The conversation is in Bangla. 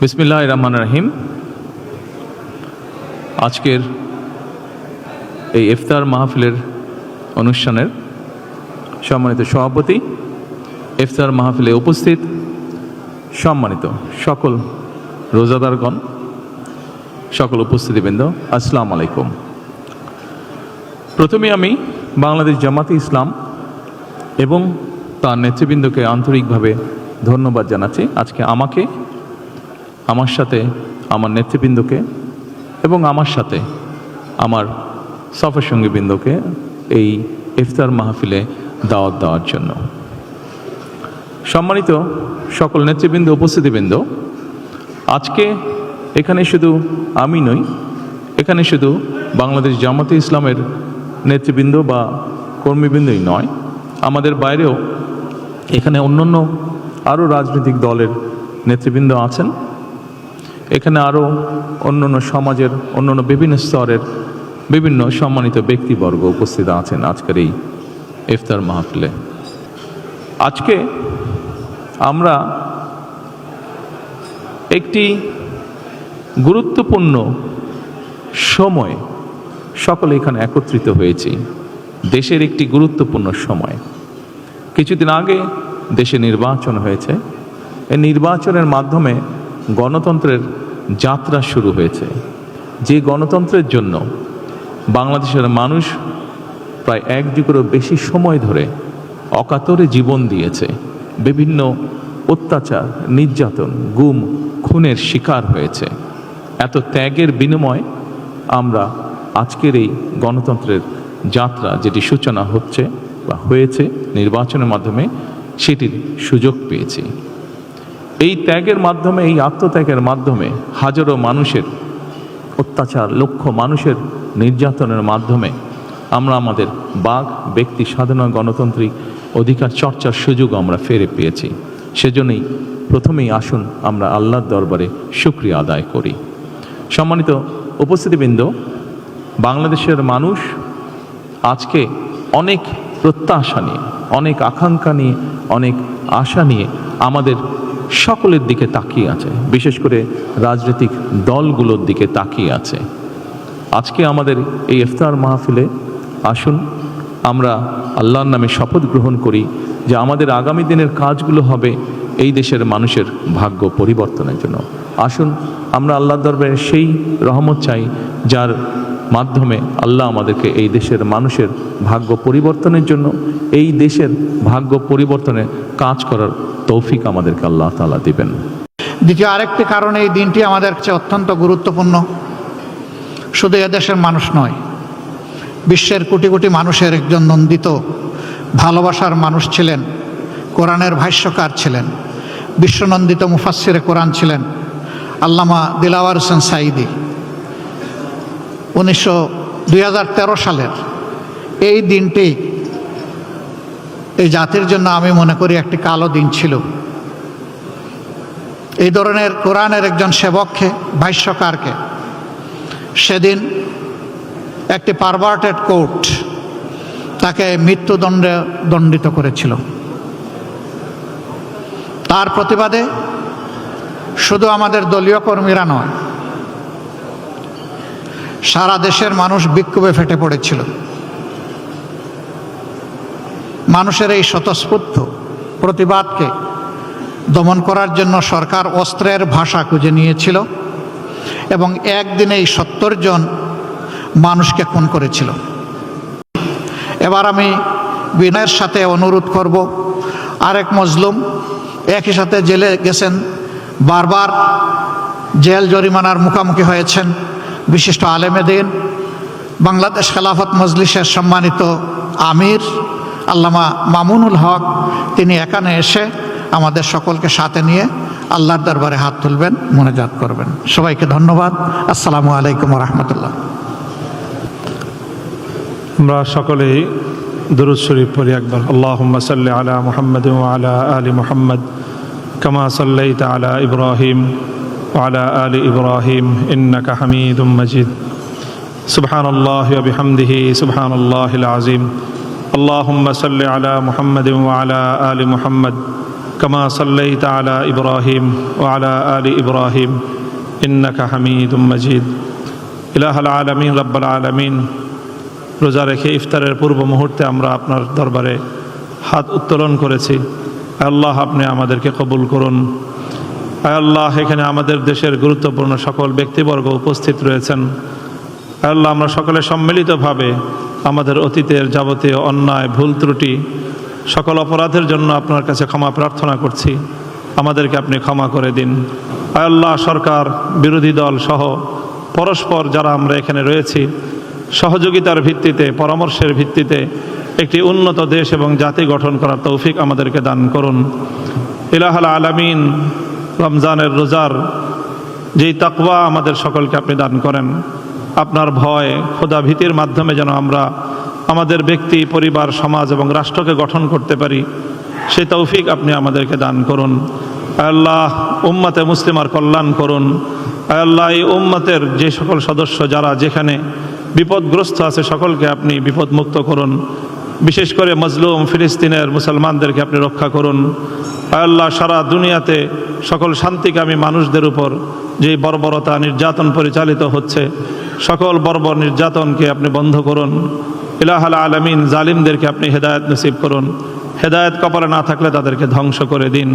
বিসমিল্লাহির রহমানির রহিম। আজকের এই ইফতার মাহফিলের অনুষ্ঠানের সম্মানিত সভাপতি, ইফতার মাহফিলে উপস্থিত সম্মানিত সকল রোজাদারগণ, সকল উপস্থিতিবৃন্দ, আসসালামু আলাইকুম। প্রথমে আমি বাংলাদেশ জামাতে ইসলাম এবং তার নেতৃবৃন্দকে আন্তরিকভাবে ধন্যবাদ জানাচ্ছি। আজকে আমাকে, আমার সাথে আমার নেতৃবৃন্দকে এবং আমার সাথে আমার সফর সঙ্গীবৃন্দকে এই ইফতার মাহফিলে দাওয়াত দেওয়ার জন্য। সম্মানিত সকল নেতৃবৃন্দ, উপস্থিতিবৃন্দ, আজকে এখানে শুধু আমি নই, এখানে শুধু বাংলাদেশ জামাতে ইসলামের নেতৃবৃন্দ বা কর্মীবৃন্দই নয়, আমাদের বাইরেও এখানে অন্যান্য আরও রাজনৈতিক দলের নেতৃবৃন্দ আছেন। এখানে আরও অন্যান্য সমাজের অন্যান্য বিভিন্ন স্তরের বিভিন্ন সম্মানিত ব্যক্তিবর্গ উপস্থিত আছেন আজকের এই ইফতার মাহফিলে। আজকে আমরা একটি গুরুত্বপূর্ণ সময় সকলে এখানে একত্রিত হয়েছি। দেশের একটি গুরুত্বপূর্ণ সময়। কিছুদিন আগে দেশে নির্বাচন হয়েছে। এই নির্বাচনের মাধ্যমে গণতন্ত্রের যাত্রা শুরু হয়েছে। যে গণতন্ত্রের জন্য বাংলাদেশের মানুষ প্রায় এক যুগেরও বেশি সময় ধরে অকাতরে জীবন দিয়েছে, বিভিন্ন অত্যাচার, নির্যাতন, গুম, খুনের শিকার হয়েছে। এত ত্যাগের বিনিময়ে আমরা আজকের এই গণতন্ত্রের যাত্রা, যেটি সূচনা হচ্ছে বা হয়েছে নির্বাচনের মাধ্যমে, সেটির সুযোগ পেয়েছি। এই ত্যাগের মাধ্যমে, এই আত্মত্যাগের মাধ্যমে হাজারো মানুষের অত্যাচার, লক্ষ মানুষের নির্যাতনের মাধ্যমে আমরা আমাদের বাক, ব্যক্তি স্বাধীনতা, গণতান্ত্রিক অধিকার চর্চার সুযোগ আমরা ফিরে পেয়েছি। সেজন্যই প্রথমেই আসুন আমরা আল্লাহর দরবারে শুকরিয়া আদায় করি। সম্মানিত উপস্থিতিবৃন্দ, বাংলাদেশের মানুষ আজকে অনেক প্রত্যাশা নিয়ে, অনেক আকাঙ্ক্ষা নিয়ে, অনেক আশা নিয়ে আমাদের সকলের দিকে তাকিয়ে আছে, বিশেষ করে রাজনৈতিক দলগুলোর দিকে তাকিয়ে আছে। আজকে আমাদের এই ইফতার মাহফিলে আসুন আমরা আল্লাহর নামে শপথ গ্রহণ করি যে আমাদের আগামী দিনের কাজগুলো হবে এই দেশের মানুষের ভাগ্য পরিবর্তনের জন্য। আসুন আমরা আল্লাহর দরবারে সেই রহমত চাই যার মাধ্যমে আল্লাহ আমাদেরকে এই দেশের মানুষের ভাগ্য পরিবর্তনের জন্য, এই দেশের ভাগ্য পরিবর্তনে কাজ করার তৌফিক আমাদেরকে আল্লাহ তাআলা দিবেন। দ্বিতীয় আরেকটি কারণে এই দিনটি আমাদের কাছে অত্যন্ত গুরুত্বপূর্ণ। শুধু এদেশের মানুষ নয়, বিশ্বের কোটি কোটি মানুষের একজন নন্দিত ভালোবাসার মানুষ ছিলেন, কোরআনের ভাষ্যকার ছিলেন, বিশ্বনন্দিত মুফাসসিরে কোরআন ছিলেন আল্লামা দিলাওয়ার হোসেন সাঈদী। 2013 সালের এই দিনটি এই জাতির জন্য আমি মনে করি একটি কালো দিন ছিল। এই ধরনের কোরআনের একজন সেবককে, ভাষ্যকারকে সেদিন একটি পারভার্টেড কোর্ট তাকে মৃত্যুদণ্ডে দণ্ডিত করেছিল। তার প্রতিবাদে শুধু আমাদের দলীয় কর্মীরা নয়, সারা দেশের মানুষ বিক্ষোভে ফেটে পড়েছিল। মানুষের এই স্বতঃস্ফূর্ত প্রতিবাদকে দমন করার জন্য সরকার অস্ত্রের ভাষা খুঁজে নিয়েছিল এবং একদিনেই 70 জন মানুষকে খুন করেছিল। এবার আমি বিনয়ের সাথে অনুরোধ করব, আরেক মজলুম একই সাথে জেলে গেছেন, বারবার জেল জরিমানার মুখোমুখি হয়েছেন, বিশিষ্ট আলেমে দ্বীন, বাংলাদেশ খেলাফত মজলিসের সম্মানিত আমির আল্লামা মামুনুল হক, তিনি এখানে এসে আমাদের সকলকে সাথে নিয়ে আল্লাহর দরবারে হাত তুলবেন, মোনাজাত করবেন। সবাইকে ধন্যবাদ। আসসালামু আলাইকুম ওয়া রাহমাতুল্লাহ। আমরা সকলেই দুরূদ শরীফ পড়ি একবার। আল্লাহুম্মা সাল্লি আলা মুহাম্মাদ ওয়া আলা আলি মুহাম্মাদ কামা সাল্লাইতা আলা ইব্রাহিম ওয়া আলা আলি ইব্রাহিম ইন্নাকা হামিদুম মাজিদ। সুবহানাল্লাহি ওয়া বিহামদিহি সুবহানাল্লাহিল আযীম। اللهم صل على محمد وعلى آل محمد كما صليت على إبراهيم وعلى آل إبراهيم إنك حميد مجيد إله العالمين رب العالمين রোজা রেখে ইফতারের পূর্ব মুহূর্তে আমরা আপনার দরবারে হাত উত্তোলন করেছি। আল্লাহ আপনি আমাদেরকে কবুল করুন। আল্লাহ এখানে আমাদের দেশের গুরুত্বপূর্ণ সকল ব্যক্তিবর্গ উপস্থিত রয়েছেন। আল্লাহ আমরা সকলে সম্মিলিতভাবে আমাদের অতীতের যাবতীয় অন্যায় ভুল ত্রুটি সকল অপরাধের জন্য আপনার কাছে ক্ষমা প্রার্থনা করছি। আমাদেরকে আপনি ক্ষমা করে দিন। আল্লাহ সরকার বিরোধী দল সহ পরস্পর যারা আমরা এখানে রয়েছি সহযোগিতার ভিত্তিতে পরামর্শের ভিত্তিতে একটি উন্নত দেশ এবং জাতি গঠন করার তৌফিক আমাদেরকে দান করুন। ইলাহুল আলামিন রমজানের রোজার যেই তাকওয়া আমাদের সকলকে আপনি দান করেন, আপনার ভয় খোদা ভীতির মাধ্যমে যেন আমরা আমাদের ব্যক্তি পরিবার সমাজ এবং রাষ্ট্রকে গঠন করতে পারি, সেই তৌফিক আপনি আমাদেরকে দান করুন। আল্লাহ উম্মতে মুসলিমার কল্যাণ করুন। আল্লাহ এই উম্মতের যে সকল সদস্য যারা যেখানে বিপদগ্রস্ত আছে সকলকে আপনি বিপদমুক্ত করুন। বিশেষ করে মজলুম ফিলিস্তিনের মুসলমানদেরকে আপনি রক্ষা করুন। আল্লাহ সারা দুনিয়াতে সকল শান্তিকামী মানুষদের উপর যে বর্বরতা নির্যাতন পরিচালিত হচ্ছে সকল বর্বর নির্যাতনকে আপনি বন্ধ করুন। ইলাহুল আলামিন জালিমদেরকে আপনি হেদায়েত নসিব করুন। হেদায়েত কপালে না থাকলে তাদেরকে ধ্বংস করে দিন।